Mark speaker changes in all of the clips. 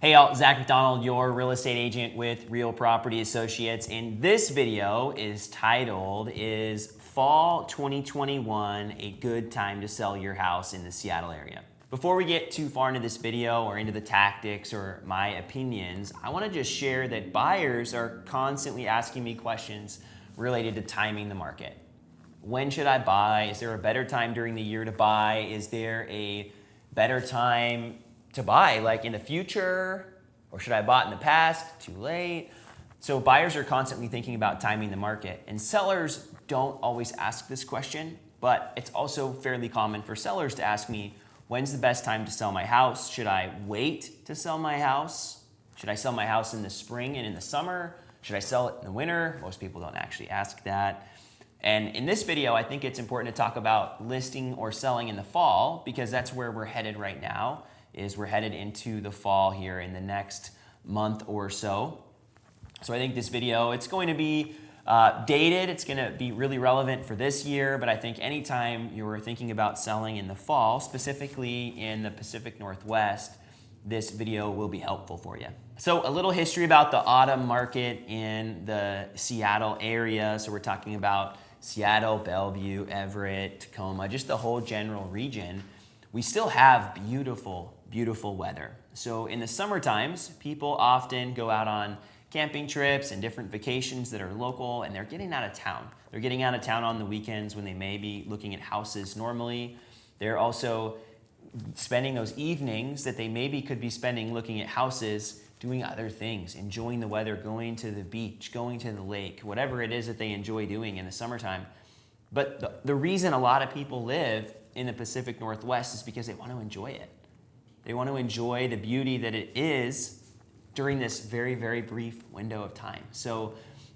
Speaker 1: Hey y'all, Zach McDonald, your real estate agent with Real Property Associates. And this video is titled, Is Fall 2021 a Good Time to Sell Your House in the Seattle area? Before we get too far into this video or into the tactics or my opinions, I want to just share that buyers are constantly asking me questions related to timing the market. When should I buy? Is there a better time during the year to buy? Is there a better time to buy, like in the future? Or should I buy it in the past? Too late? So buyers are constantly thinking about timing the market, and sellers don't always ask this question, but it's also fairly common for sellers to ask me, when's the best time to sell my house? Should I wait to sell my house? Should I sell my house in the spring and in the summer? Should I sell it in the winter? Most people don't actually ask that. And in this video, I think it's important to talk about listing or selling in the fall, because that's where we're headed right now. We're headed into the fall here in the next month or so. So I think this video, it's going to be dated. It's going to be really relevant for this year, but I think anytime you're thinking about selling in the fall, specifically in the Pacific Northwest, this video will be helpful for you. So a little history about the autumn market in the Seattle area. So we're talking about Seattle, Bellevue, Everett, Tacoma, just the whole general region. We still have beautiful, beautiful weather. So in the summer times, people often go out on camping trips and different vacations that are local, and they're getting out of town. They're getting out of town on the weekends when they may be looking at houses normally. They're also spending those evenings that they maybe could be spending looking at houses, doing other things, enjoying the weather, going to the beach, going to the lake, whatever it is that they enjoy doing in the summertime. But the reason a lot of people live in the Pacific Northwest is because they want to enjoy it. They want to enjoy the beauty that it is during this very, very brief window of time. So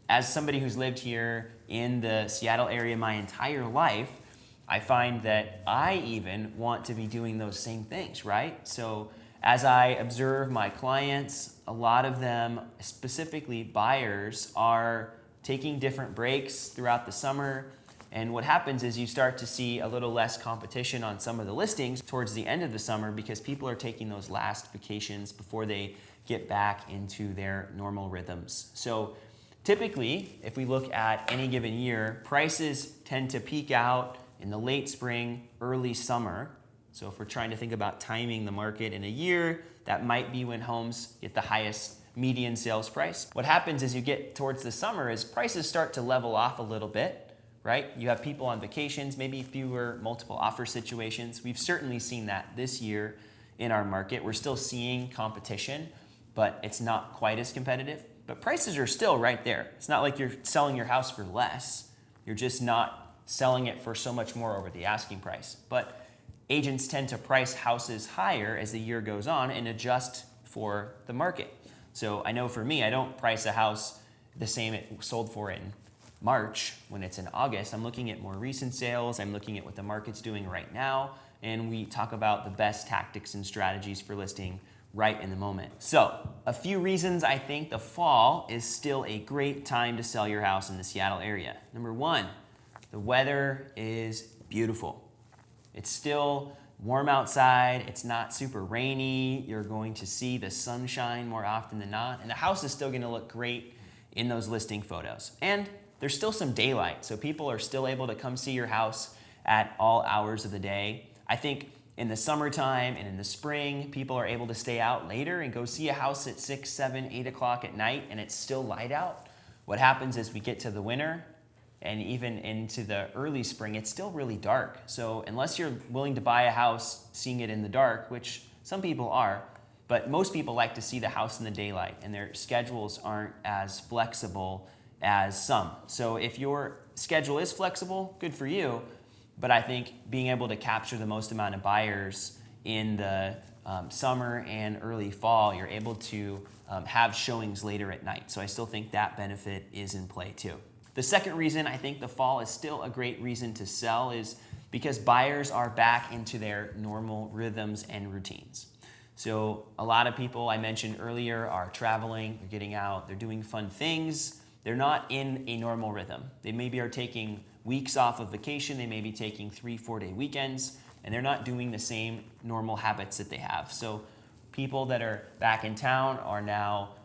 Speaker 1: as somebody who's lived here in the Seattle area my entire life, I find that I even want to be doing those same things, right? So as I observe my clients, a lot of them, specifically buyers, are taking different breaks throughout the summer. And what happens is you start to see a little less competition on some of the listings towards the end of the summer, because people are taking those last vacations before they get back into their normal rhythms. So typically, if we look at any given year, prices tend to peak out in the late spring, early summer. So if we're trying to think about timing the market in a year, that might be when homes get the highest median sales price. What happens as you get towards the summer is prices start to level off a little bit. Right? You have people on vacations, maybe fewer multiple offer situations. We've certainly seen that this year in our market. We're still seeing competition, but it's not quite as competitive. But prices are still right there. It's not like you're selling your house for less. You're just not selling it for so much more over the asking price. But agents tend to price houses higher as the year goes on and adjust for the market. So I know for me, I don't price a house the same it sold for in March when it's in August. I'm looking at more recent sales. I'm looking at what the market's doing right now. And we talk about the best tactics and strategies for listing right in the moment. So a few reasons I think the fall is still a great time to sell your house in the Seattle area. Number one, the weather is beautiful. It's still warm outside. It's not super rainy. You're going to see the sunshine more often than not. And the house is still going to look great in those listing photos. And there's still some daylight, so people are still able to come see your house at all hours of the day. I think in the summertime and in the spring, people are able to stay out later and go see a house at 6, 7, 8 o'clock at night, and it's still light out. What happens is we get to the winter and even into the early spring, it's still really dark. So unless you're willing to buy a house seeing it in the dark, which some people are, but most people like to see the house in the daylight, and their schedules aren't as flexible as some. So if your schedule is flexible, good for you. But I think being able to capture the most amount of buyers in the summer and early fall, you're able to have showings later at night. So I still think that benefit is in play too. The second reason I think the fall is still a great reason to sell is because buyers are back into their normal rhythms and routines. So a lot of people I mentioned earlier are traveling, they're getting out, they're doing fun things. They're not in a normal rhythm. They maybe are taking weeks off of vacation. They may be taking 3-4 day weekends, and they're not doing the same normal habits that they have. So people that are back in town are now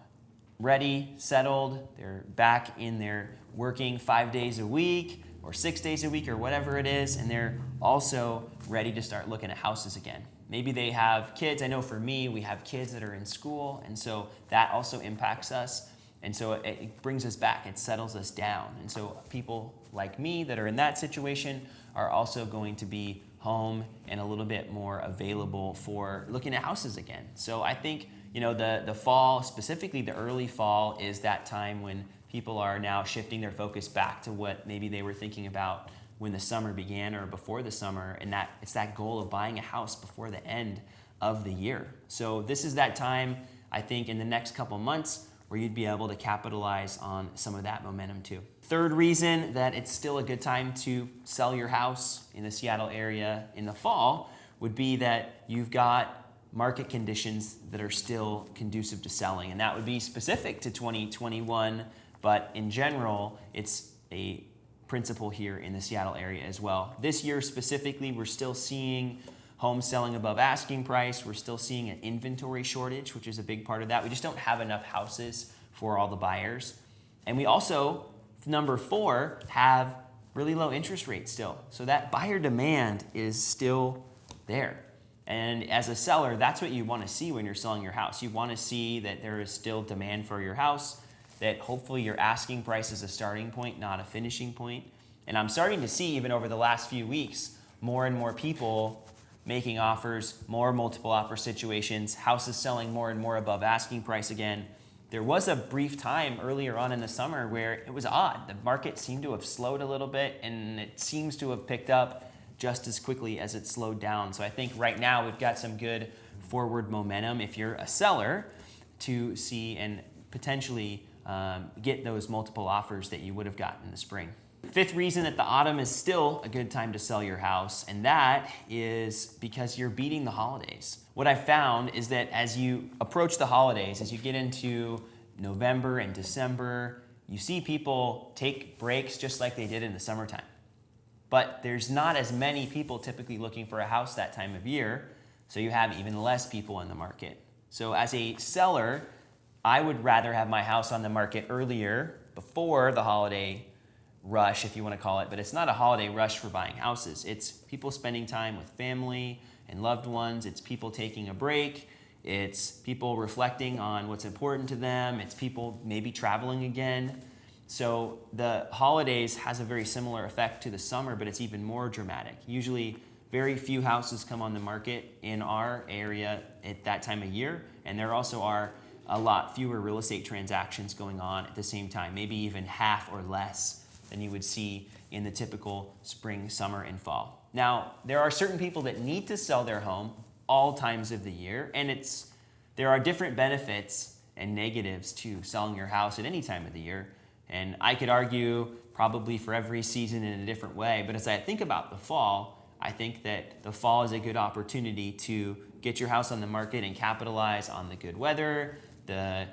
Speaker 1: ready, settled, they're back in their working 5 days a week or 6 days a week or whatever it is, and they're also ready to start looking at houses again. Maybe they have kids. I know for me, we have kids that are in school, and so that also impacts us. And so it brings us back, it settles us down. And so people like me that are in that situation are also going to be home and a little bit more available for looking at houses again. So I think, the fall, specifically the early fall, is that time when people are now shifting their focus back to what maybe they were thinking about when the summer began or before the summer, and that it's that goal of buying a house before the end of the year. So this is that time, I think, in the next couple months where you'd be able to capitalize on some of that momentum too. Third reason that it's still a good time to sell your house in the Seattle area in the fall would be that you've got market conditions that are still conducive to selling. And that would be specific to 2021, but in general, it's a principle here in the Seattle area as well. This year specifically, we're still seeing homes selling above asking price. We're still seeing an inventory shortage, which is a big part of that. We just don't have enough houses for all the buyers. And we also, number 4, have really low interest rates still. So that buyer demand is still there. And as a seller, that's what you want to see when you're selling your house. You want to see that there is still demand for your house, that hopefully your asking price is a starting point, not a finishing point. And I'm starting to see, even over the last few weeks, more and more people making offers, more multiple offer situations, houses selling more and more above asking price again. There was a brief time earlier on in the summer where it was odd. The market seemed to have slowed a little bit, and it seems to have picked up just as quickly as it slowed down. So I think right now we've got some good forward momentum if you're a seller to see and potentially get those multiple offers that you would have gotten in the spring. Fifth reason that the autumn is still a good time to sell your house, and that is because you're beating the holidays. What I found is that as you approach the holidays, as you get into November and December, you see people take breaks just like they did in the summertime. But there's not as many people typically looking for a house that time of year, so you have even less people in the market. So as a seller, I would rather have my house on the market earlier, before the holiday rush, if you want to call it, but it's not a holiday rush for buying houses. It's people spending time with family and loved ones. It's people taking a break. It's people reflecting on what's important to them. It's people maybe traveling again. So the holidays has a very similar effect to the summer, but it's even more dramatic. Usually very few houses come on the market in our area at that time of year, and there also are a lot fewer real estate transactions going on at the same time, maybe even half or less than you would see in the typical spring, summer, and fall. Now, there are certain people that need to sell their home all times of the year, and there are different benefits and negatives to selling your house at any time of the year. And I could argue probably for every season in a different way, but as I think about the fall, I think that the fall is a good opportunity to get your house on the market and capitalize on the good weather, the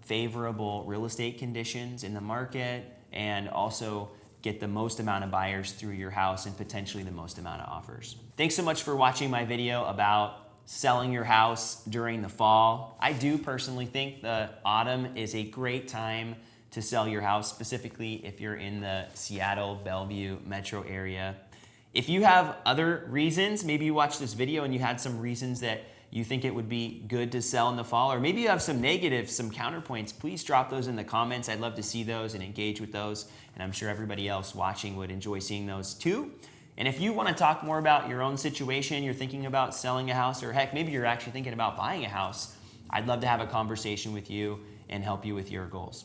Speaker 1: favorable real estate conditions in the market, and also get the most amount of buyers through your house and potentially the most amount of offers. Thanks so much for watching my video about selling your house during the fall. I do personally think the autumn is a great time to sell your house, specifically if you're in the Seattle, Bellevue metro area. If you have other reasons, maybe you watched this video and you had some reasons that you think it would be good to sell in the fall, or maybe you have some negatives, some counterpoints, please drop those in the comments. I'd love to see those and engage with those, and I'm sure everybody else watching would enjoy seeing those too. And if you want to talk more about your own situation, you're thinking about selling a house, or heck, maybe you're actually thinking about buying a house, I'd love to have a conversation with you and help you with your goals.